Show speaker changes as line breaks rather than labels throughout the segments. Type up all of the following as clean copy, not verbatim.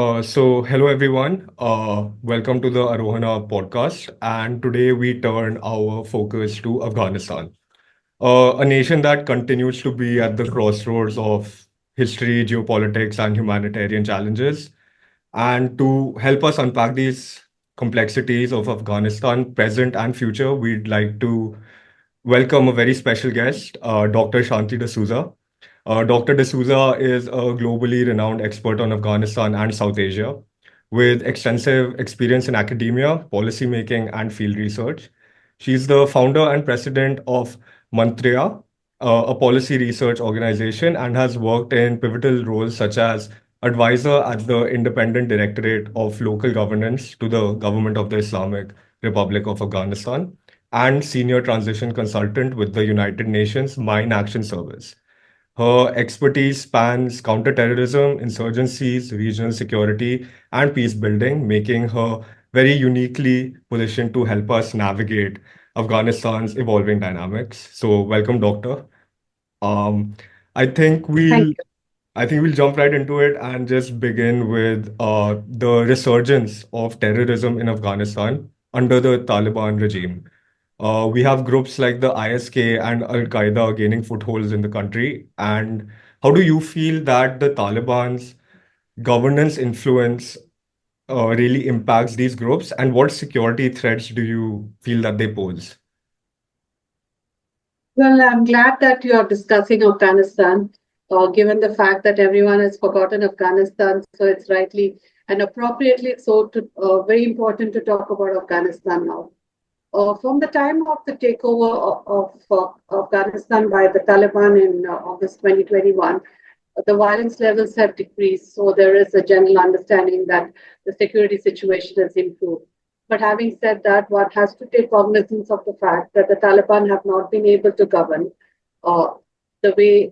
Hello everyone. Welcome to the Arohana podcast. And today we turn our focus to Afghanistan, a nation that continues to be at the crossroads of history, geopolitics, and humanitarian challenges. And to help us unpack these complexities of Afghanistan, present and future, we'd like to welcome a very special guest, Dr. Shantie D'Souza. Dr. D'Souza is a globally renowned expert on Afghanistan and South Asia, with extensive experience in academia, policymaking, and field research. She's the founder and president of Mantria, a policy research organization, and has worked in pivotal roles such as advisor at the Independent Directorate of Local Governance to the Government of the Islamic Republic of Afghanistan and senior transition consultant with the United Nations Mine Action Service. Her expertise spans counterterrorism, insurgencies, regional security, and peace building, making her very uniquely positioned to help us navigate Afghanistan's evolving dynamics. So, welcome, Doctor. Um, I think
Thank
we'll
you.
I think we'll jump right into it and just begin with the resurgence of terrorism in Afghanistan under the Taliban regime. We have groups like the ISK and Al Qaeda gaining footholds in the country. And how do you feel that the Taliban's governance influence really impacts these groups? And what security threats do you feel that they pose?
Well, I'm glad that you are discussing Afghanistan, given the fact that everyone has forgotten Afghanistan. So it's rightly and appropriately very important to talk about Afghanistan now. From the time of the takeover of Afghanistan by the Taliban in August 2021, the violence levels have decreased. So there is a general understanding that the security situation has improved. But having said that, one has to take cognizance of the fact that the Taliban have not been able to govern uh, the way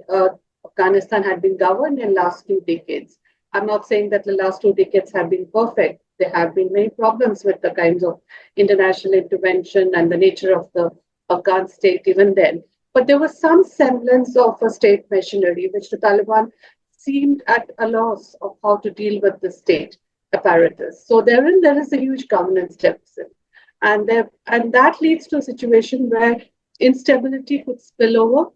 Afghanistan had been governed in last 2 decades. I'm not saying that the last 2 decades have been perfect. There have been many problems with the kinds of international intervention and the nature of the Afghan state even then. But there was some semblance of a state machinery, which the Taliban seemed at a loss of how to deal with the state apparatus. So therein there is a huge governance deficit. And that leads to a situation where instability could spill over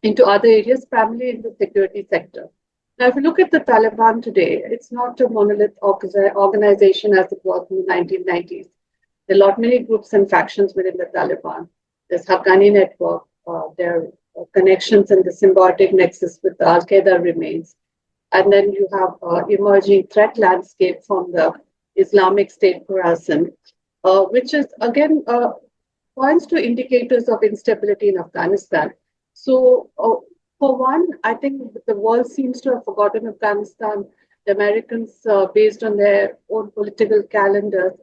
into other areas, primarily in the security sector. Now, if you look at the Taliban today, it's not a monolith organization as it was in the 1990s. There are a lot many groups and factions within the Taliban. There's Haqqani network, their connections and the symbiotic nexus with the Al Qaeda remains. And then you have emerging threat landscape from the Islamic State Khorasan, which is again points to indicators of instability in Afghanistan. So, for one, I think the world seems to have forgotten Afghanistan. The Americans, based on their own political calendars,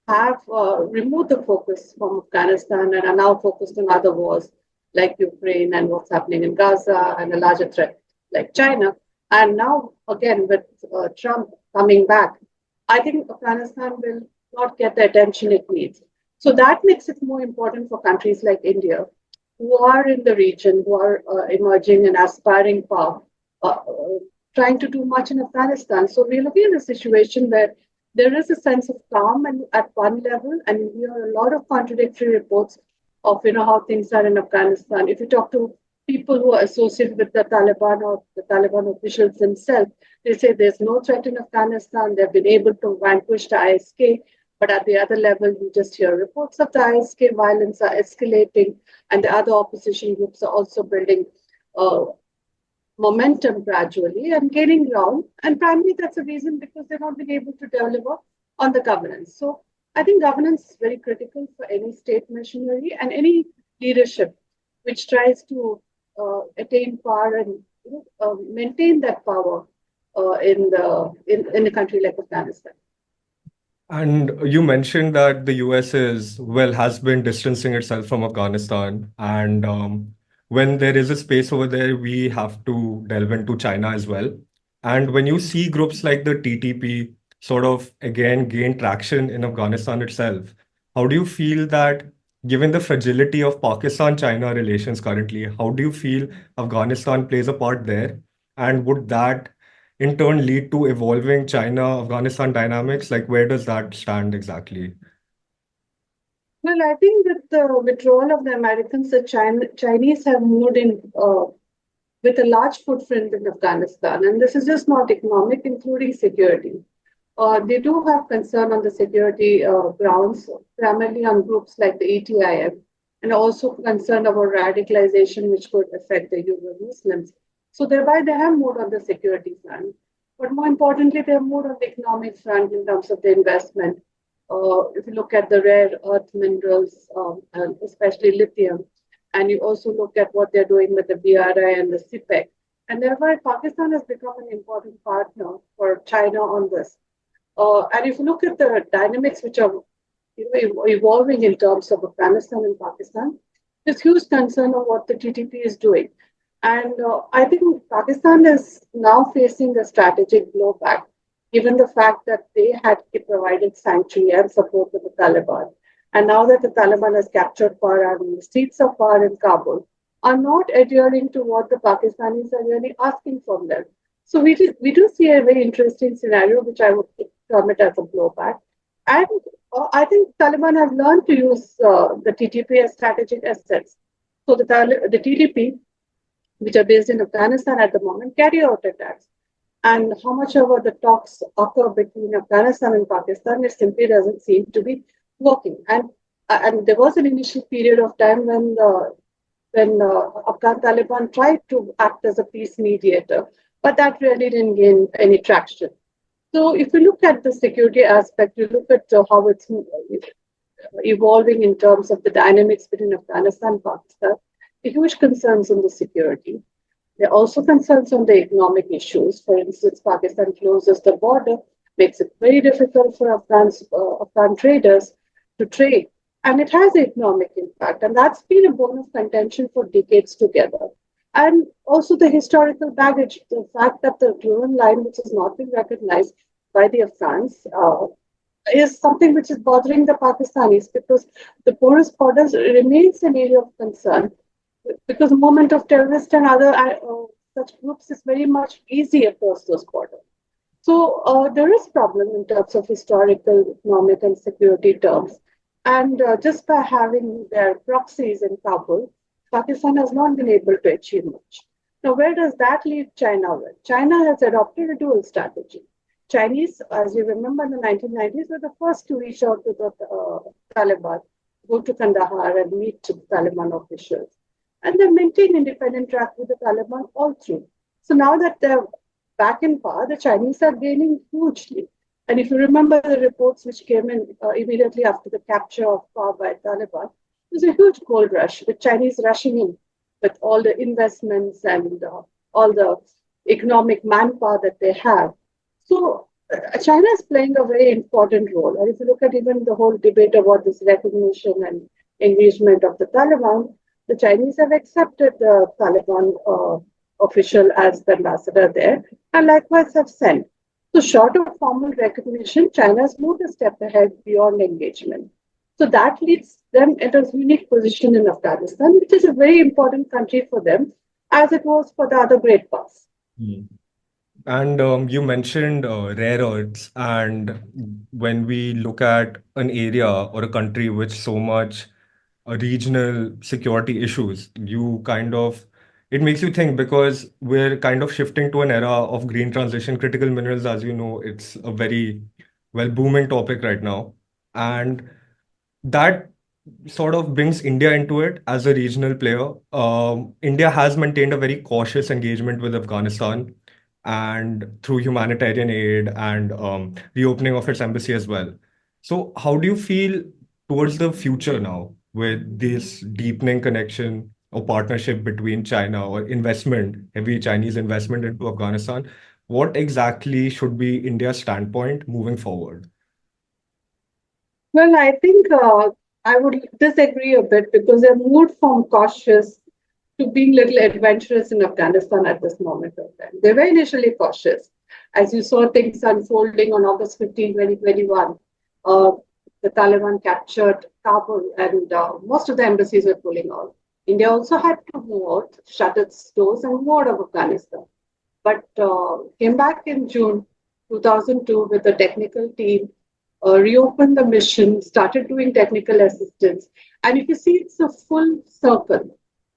have removed the focus from Afghanistan and are now focused on other wars like Ukraine and what's happening in Gaza and a larger threat like China. And now, again, with Trump coming back, I think Afghanistan will not get the attention it needs. So that makes it more important for countries like India, who are in the region, who are emerging and aspiring power, trying to do much in Afghanistan. So we're looking at a situation where there is a sense of calm and at one level, and we hear a lot of contradictory reports of how things are in Afghanistan. If you talk to people who are associated with the Taliban or the Taliban officials themselves, they say there's no threat in Afghanistan. They've been able to vanquish the ISK. But at the other level, we just hear reports of the ISK violence are escalating, and the other opposition groups are also building uh, momentum gradually and gaining ground. And primarily, that's a reason because they've not been able to deliver on the governance. So I think governance is very critical for any state machinery and any leadership which tries to attain power and maintain that power in a country like Afghanistan.
And you mentioned that the US has been distancing itself from Afghanistan. And when there is a space over there, we have to delve into China as well. And when you see groups like the TTP sort of again gain traction in Afghanistan itself, how do you feel that, given the fragility of Pakistan-China relations currently, how do you feel Afghanistan plays a part there? And would that in turn lead to evolving China-Afghanistan dynamics? Like, where does that stand exactly?
Well, I think with the withdrawal of the Americans, the Chinese have moved in with a large footprint in Afghanistan, and this is just not economic, including security. They do have concern on the security grounds, primarily on groups like the ATIM, and also concerned about radicalization, which could affect the Uyghur Muslims. So thereby, they have moved on the security front. But more importantly, they have moved on the economic front in terms of the investment. If you look at the rare earth minerals, and especially lithium, and you also look at what they're doing with the BRI and the CPEC, and thereby Pakistan has become an important partner for China on this. And if you look at the dynamics which are evolving in terms of Afghanistan and Pakistan, there's huge concern of what the TTP is doing. And I think Pakistan is now facing a strategic blowback, given the fact that they had provided sanctuary and support to the Taliban. And now that the Taliban has captured power and the seats of power in Kabul are not adhering to what the Pakistanis are really asking from them. So we do see a very interesting scenario, which I would term it as a blowback. And I think Taliban have learned to use the TTP as strategic assets. So the TTP, which are based in Afghanistan at the moment, carry out attacks. And how much ever the talks occur between Afghanistan and Pakistan, it simply doesn't seem to be working. And there was an initial period of time when Afghan Taliban tried to act as a peace mediator, but that really didn't gain any traction. So if you look at the security aspect, you look at how it's evolving in terms of the dynamics between Afghanistan and Pakistan, the huge concerns on the security. There are also concerns on the economic issues. For instance, Pakistan closes the border, makes it very difficult for Afghan traders to trade. And it has an economic impact. And that's been a bone of contention for decades together. And also the historical baggage, the fact that the Duran line, which has not been recognized by the Afghans, is something which is bothering the Pakistanis because the porous borders remains an area of concern because the movement of terrorists and other such groups is very much easy across those borders. So there is problem in terms of historical, economic, and security terms. And just by having their proxies in Kabul, Pakistan has not been able to achieve much. Now, where does that leave China with? China has adopted a dual strategy. Chinese, as you remember, in the 1990s, were the first to reach out to the Taliban, go to Kandahar and meet the Taliban officials. And they maintain independent track with the Taliban all through. So now that they're back in power, the Chinese are gaining hugely. And if you remember the reports which came in immediately after the capture of power by Taliban, there's a huge gold rush, the Chinese rushing in with all the investments and all the economic manpower that they have. So China is playing a very important role. And if you look at even the whole debate about this recognition and engagement of the Taliban, the Chinese have accepted the Taliban official as the ambassador there, and likewise have sent. So, short of formal recognition, China has moved a step ahead beyond engagement. So, that leaves them at a unique position in Afghanistan, which is a very important country for them, as it was for the other great powers.
Hmm. And you mentioned rare earths, and when we look at an area or a country with so much regional security issues, you kind of it makes you think because we're kind of shifting to an era of green transition. Critical minerals, as you know, it's a very well booming topic right now, and that sort of brings India into it as a regional player. India has maintained a very cautious engagement with Afghanistan and through humanitarian aid and reopening of its embassy as well. So, how do you feel towards the future now with this deepening connection or partnership between China or investment, heavy Chinese investment into Afghanistan? What exactly should be India's standpoint moving forward?
Well, I think I would disagree a bit because they're moved from cautious to being little adventurous in Afghanistan at this moment of time. They were initially cautious. As you saw things unfolding on August 15, 2021, uh, the Taliban captured Kabul and most of the embassies were pulling out. India also had to move out, shut its doors and move out of Afghanistan. but came back in June 2002 with a technical team, reopened the mission, started doing technical assistance. And if you see, it's a full circle.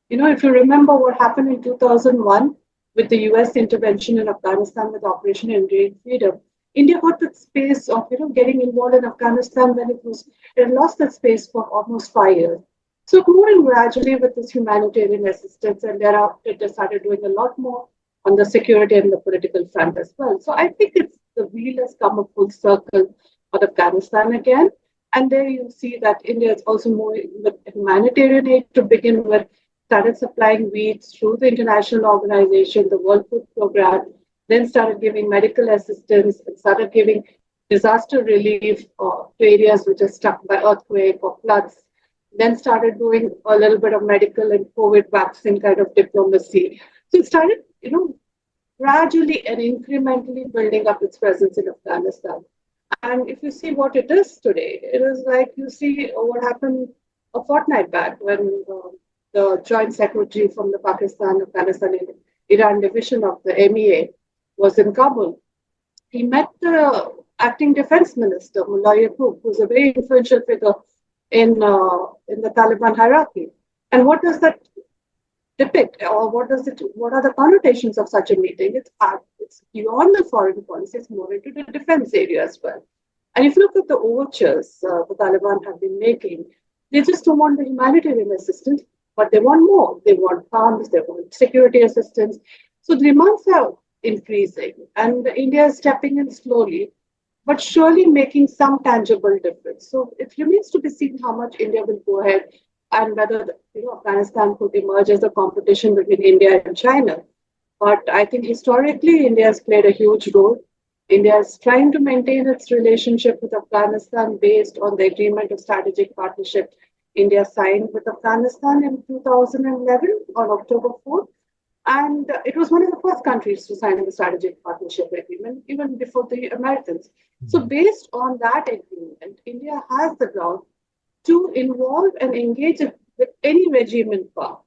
If you remember what happened in 2001 with the US intervention in Afghanistan with Operation Enduring Freedom, India got that space of getting involved in Afghanistan when it lost that space for almost 5 years. So moving gradually with this humanitarian assistance, and thereafter they started doing a lot more on the security and the political front as well. So I think it's the wheel has come a full circle on Afghanistan again. And there you see that India is also moving with humanitarian aid to begin with, started supplying wheat through the international organization, the World Food Program, then started giving medical assistance and started giving disaster relief to areas which are struck by earthquake or floods, then started doing a little bit of medical and COVID vaccine kind of diplomacy. So it started, gradually and incrementally building up its presence in Afghanistan. And if you see what it is today, it is like you see what happened a fortnight back when the Joint Secretary from the Pakistan-Afghanistan and Iran division of the MEA was in Kabul. He met the acting defense minister, Mullah Yaqub, who's a very influential figure in the Taliban hierarchy. And what does that depict, or what are the connotations of such a meeting? It's beyond the foreign policy, it's more into the defense area as well. And if you look at the overtures the Taliban have been making, they just don't want the humanitarian assistance, but they want more. They want arms, they want security assistance. So the demands are increasing, and India is stepping in slowly, but surely making some tangible difference. So it remains to be seen how much India will go ahead and whether Afghanistan could emerge as a competition between India and China. But I think historically, India has played a huge role. India is trying to maintain its relationship with Afghanistan based on the agreement of strategic partnership India signed with Afghanistan in 2011 on October 4th. And it was one of the first countries to sign the strategic partnership agreement, even before the Americans. So, based on that agreement, India has the ground to involve and engage with any regime in power.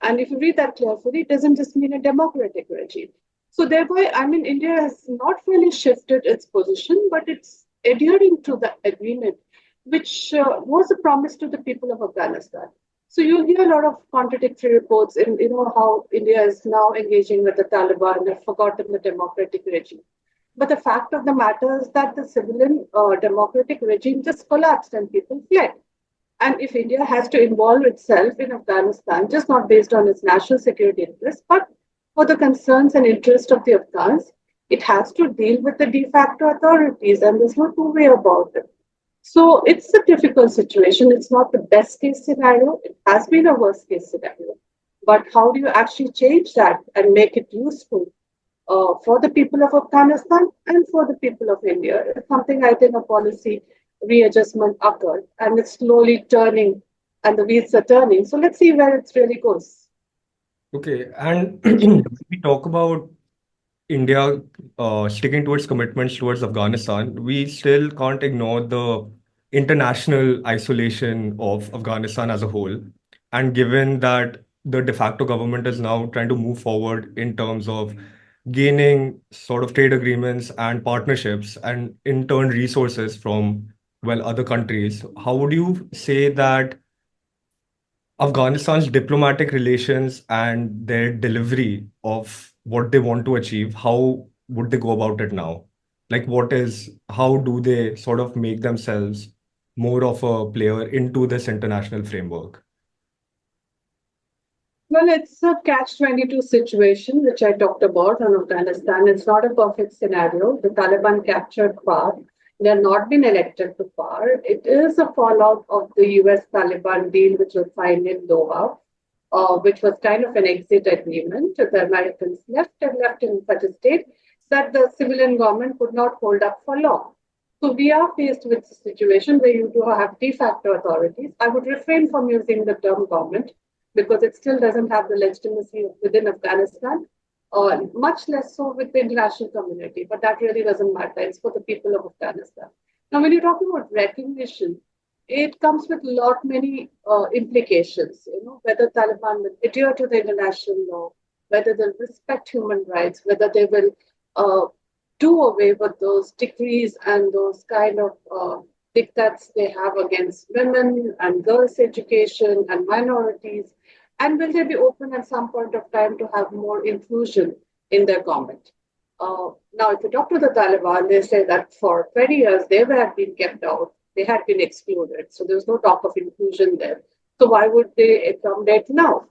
And if you read that carefully, it doesn't just mean a democratic regime. So thereby, I mean, India has not really shifted its position, but it's adhering to the agreement, which was a promise to the people of Afghanistan. So you'll hear a lot of contradictory reports in how India is now engaging with the Taliban and have forgotten the democratic regime. But the fact of the matter is that the civilian democratic regime just collapsed and people fled. And if India has to involve itself in Afghanistan, just not based on its national security interests, but for the concerns and interests of the Afghans, it has to deal with the de facto authorities, and there's no two way about it. So it's a difficult situation. It's not the best case scenario. It has been a worst case scenario. But how do you actually change that and make it useful for the people of Afghanistan and for the people of India? It's something I think a policy readjustment occurred, and it's slowly turning, and the wheels are turning. So let's see where it really goes.
Okay, and when we talk about India sticking to its commitments towards Afghanistan, we still can't ignore the international isolation of Afghanistan as a whole. And given that the de facto government is now trying to move forward in terms of gaining sort of trade agreements and partnerships and in turn resources from, well, other countries, how would you say that Afghanistan's diplomatic relations and their delivery of what they want to achieve, how would they go about it now? Like, how do they sort of make themselves more of a player into this international framework?
Well, it's a catch-22 situation, which I talked about on Afghanistan. It's not a perfect scenario. The Taliban captured power. They have not been elected to power. It is a fallout of the US Taliban deal, which was signed in Doha, which was kind of an exit agreement. The Americans left and left in such a state that the civilian government could not hold up for long. So we are faced with a situation where you do have de facto authorities. I would refrain from using the term government because it still doesn't have the legitimacy within Afghanistan, much less so with the international community. But that really doesn't matter. It's for the people of Afghanistan. Now, when you're talking about recognition, it comes with many implications. Whether Taliban will adhere to the international law, whether they'll respect human rights, whether they will uh, do away with those decrees and those kind of diktats they have against women and girls' education and minorities, and will they be open at some point of time to have more inclusion in their government? Now, if you talk to the Taliban, they say that for 20 years they had been kept out, they had been excluded, so there's no talk of inclusion there. So why would they accommodate now?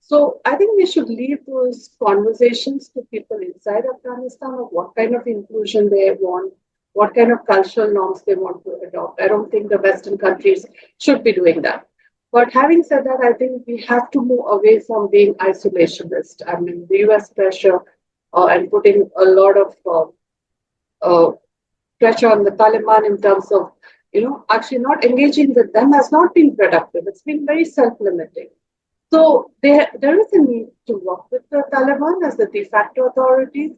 So I think we should leave those conversations to people inside Afghanistan of what kind of inclusion they want, what kind of cultural norms they want to adopt. I don't think the Western countries should be doing that. But having said that, I think we have to move away from being isolationist. I mean, the US pressure and putting a lot of uh, pressure on the Taliban in terms of, actually not engaging with them has not been productive. It's been very self-limiting. So there is a need to work with the Taliban as the de facto authorities.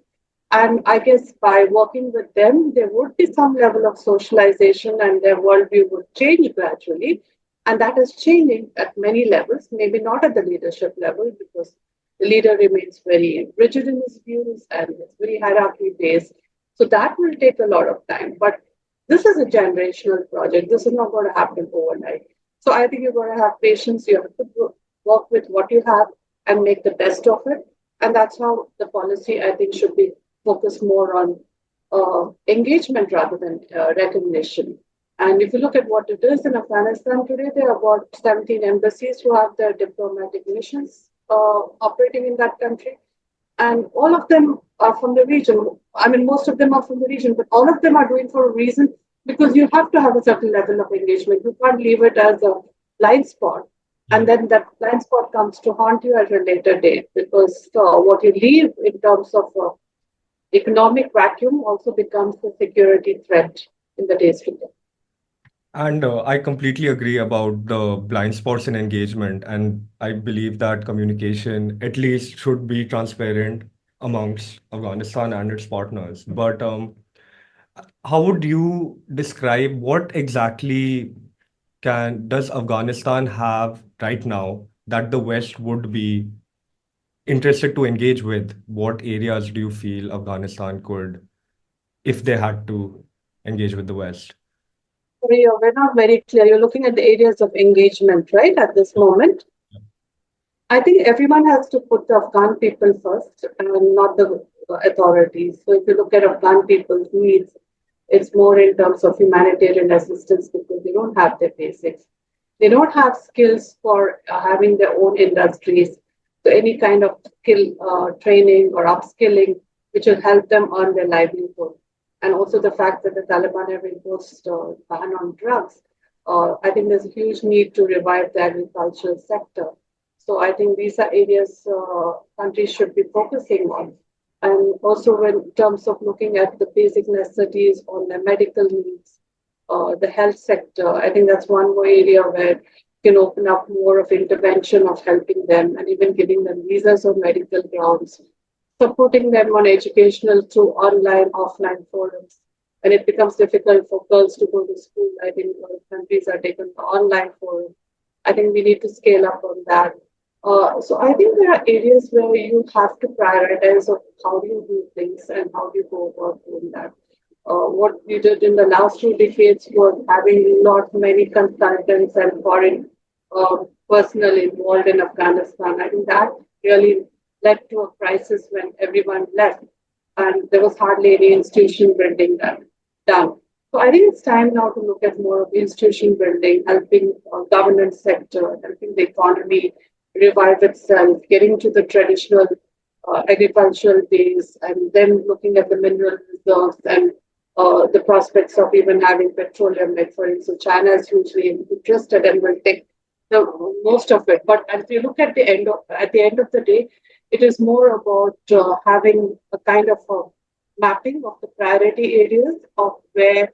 And I guess by working with them, there would be some level of socialization and their worldview would change gradually. And that is changing at many levels, maybe not at the leadership level, because the leader remains very rigid in his views and it's very hierarchy based. So that will take a lot of time. But this is a generational project. This is not going to happen overnight. So I think you're going to have patience. You have to work with what you have and make the best of it. And that's how the policy, I think, should be focused more on engagement rather than recognition. And if you look at what it is in Afghanistan today, there are about 17 embassies who have their diplomatic missions operating in that country. And all of them are from the region. I mean, most of them are from the region, but all of them are doing for a reason because you have to have a certain level of engagement. You can't leave it as a blind spot. And then that blind spot comes to haunt you at a later date because what you leave in terms of economic vacuum also becomes a security threat in the days to come.
And I completely agree about the blind spots in engagement. And I believe that communication at least should be transparent amongst Afghanistan and its partners. But how would you describe what exactly can does Afghanistan have right now that the West would be interested to engage with? What areas do you feel Afghanistan could, if they had to engage with the West?
Sorry, we're not very clear. You're looking at the areas of engagement, right, at this moment? I think everyone has to put the Afghan people first and not the authorities. So if you look at Afghan people's needs, it's more in terms of humanitarian assistance because they don't have their basics. They don't have skills for having their own industries. So any kind of skill training or upskilling, which will help them earn their livelihood. And also the fact that the Taliban have imposed a ban on drugs. I think there's a huge need to revive the agricultural sector. So I think these are areas countries should be focusing on. And also in terms of looking at the basic necessities on their medical needs, the health sector, I think that's one more area where you can open up more of intervention of helping them and even giving them visas on medical grounds, supporting them on educational through online, offline forums. And it becomes difficult for girls to go to school. I think a lot of countries are taking the online forum. I think we need to scale up on that. So I think there are areas where you have to prioritize of how do you do things and how do you go about doing that. What we did in the last 2 decades was having not many consultants and foreign personnel involved in Afghanistan. I think that really led to a crisis when everyone left and there was hardly any institution building done. So I think it's time now to look at more of institution building, helping governance sector, helping the economy revive itself, getting to the traditional agricultural days, and then looking at the mineral reserves and the prospects of even having petroleum. Like for instance, China is hugely interested and will take the most of it. But if you look at the end of the day, it is more about having a kind of a mapping of the priority areas of where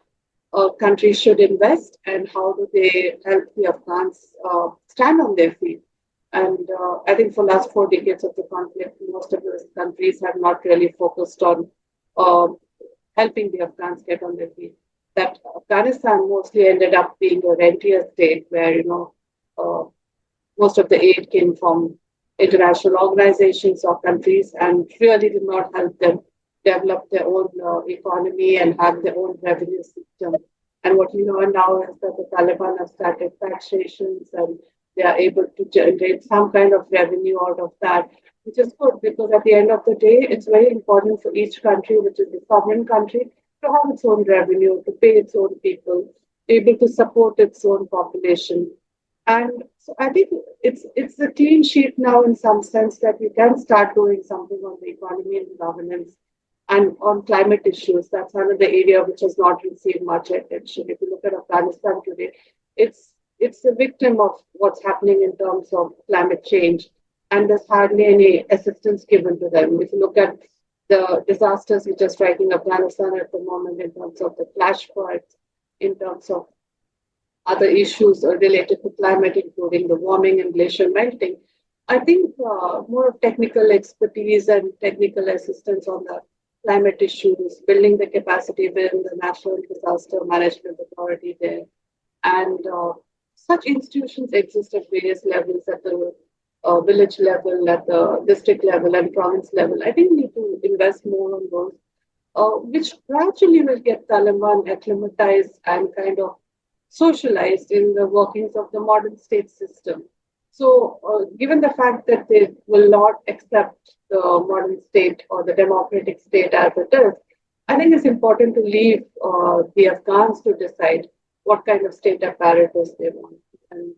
countries should invest and how do they help the Afghans stand on their feet. And I think for last 4 decades of the conflict, most of those countries have not really focused on uh, helping the Afghans get on their feet. That Afghanistan mostly ended up being a rentier state where, uh, most of the aid came from international organizations or countries and really did not help them develop their own economy and have their own revenue system. And what we know now is that the Taliban have started taxations and they are able to generate some kind of revenue out of that, which is good because at the end of the day, it's very important for each country, which is a sovereign country, to have its own revenue, to pay its own people, able to support its own population. And so I think it's a clean sheet now in some sense that we can start doing something on the economy and governance and on climate issues. That's another area which has not received much attention. If you look at Afghanistan today, it's a victim of what's happening in terms of climate change, and there's hardly any assistance given to them. If you look at the disasters which are striking Afghanistan at the moment in terms of the flash floods, in terms of other issues related to climate, including the warming and glacier melting. I think more of technical expertise and technical assistance on the climate issues, building the capacity within the National Disaster Management Authority there. And such institutions exist at various levels at the village level, at the district level, and province level. I think we need to invest more on those, which gradually will get Taliban acclimatized and kind of socialized in the workings of the modern state system. So, given the fact that they will not accept the modern state or the democratic state as it is, I think it's important to leave the Afghans to decide what kind of state apparatus they want. And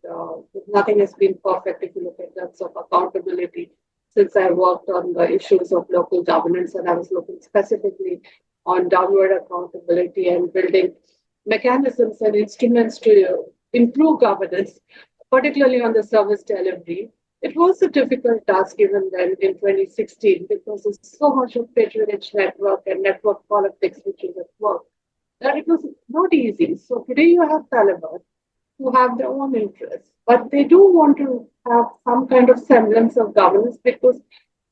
nothing has been perfect if you look at terms of accountability. Since I worked on the issues of local governance, and I was looking specifically on downward accountability and building mechanisms and instruments to improve governance, particularly on the service delivery. It was a difficult task even then in 2016 because there's so much of patronage network and network politics which is at work that it was not easy. So today you have Taliban who have their own interests, but they do want to have some kind of semblance of governance because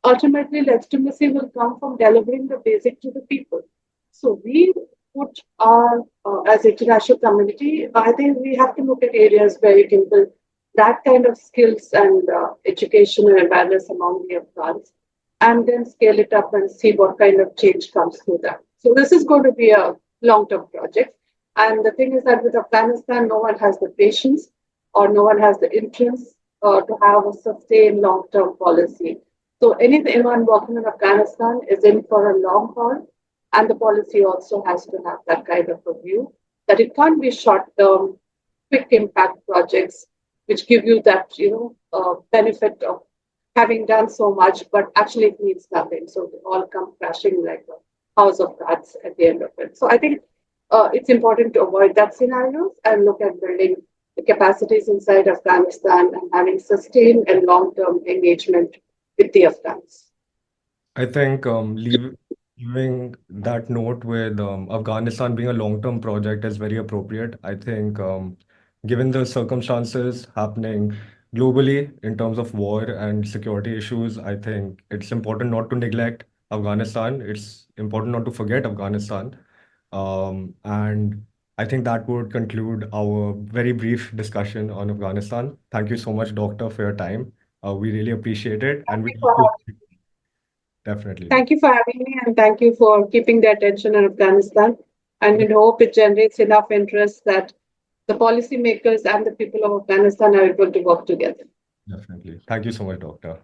ultimately legitimacy will come from delivering the basic to the people. So we put our, as international community, I think we have to look at areas where we can build that kind of skills and education and awareness among the Afghans, and then scale it up and see what kind of change comes through that. So this is going to be a long-term project. And the thing is that with Afghanistan, no one has the patience or no one has the interest to have a sustained long-term policy. So anyone working in Afghanistan is in for a long haul, and the policy also has to have that kind of a view that it can't be short-term, quick impact projects which give you that benefit of having done so much, but actually it means nothing. So they all come crashing like a house of cards at the end of it. So I think it's important to avoid that scenarios and look at building the capacities inside Afghanistan and having sustained and long-term engagement with the Afghans.
I think leaving that note with Afghanistan being a long-term project is very appropriate. I think given the circumstances happening globally in terms of war and security issues, I think it's important not to neglect Afghanistan. It's important not to forget Afghanistan. And I think that would conclude our very brief discussion on Afghanistan. Thank you so much, Doctor, for your time. We really appreciate it, and we hope to definitely.
Thank you for having me, and thank you for keeping the attention on Afghanistan. And we hope it generates enough interest that the policymakers and the people of Afghanistan are able to work together.
Definitely. Thank you so much, Doctor.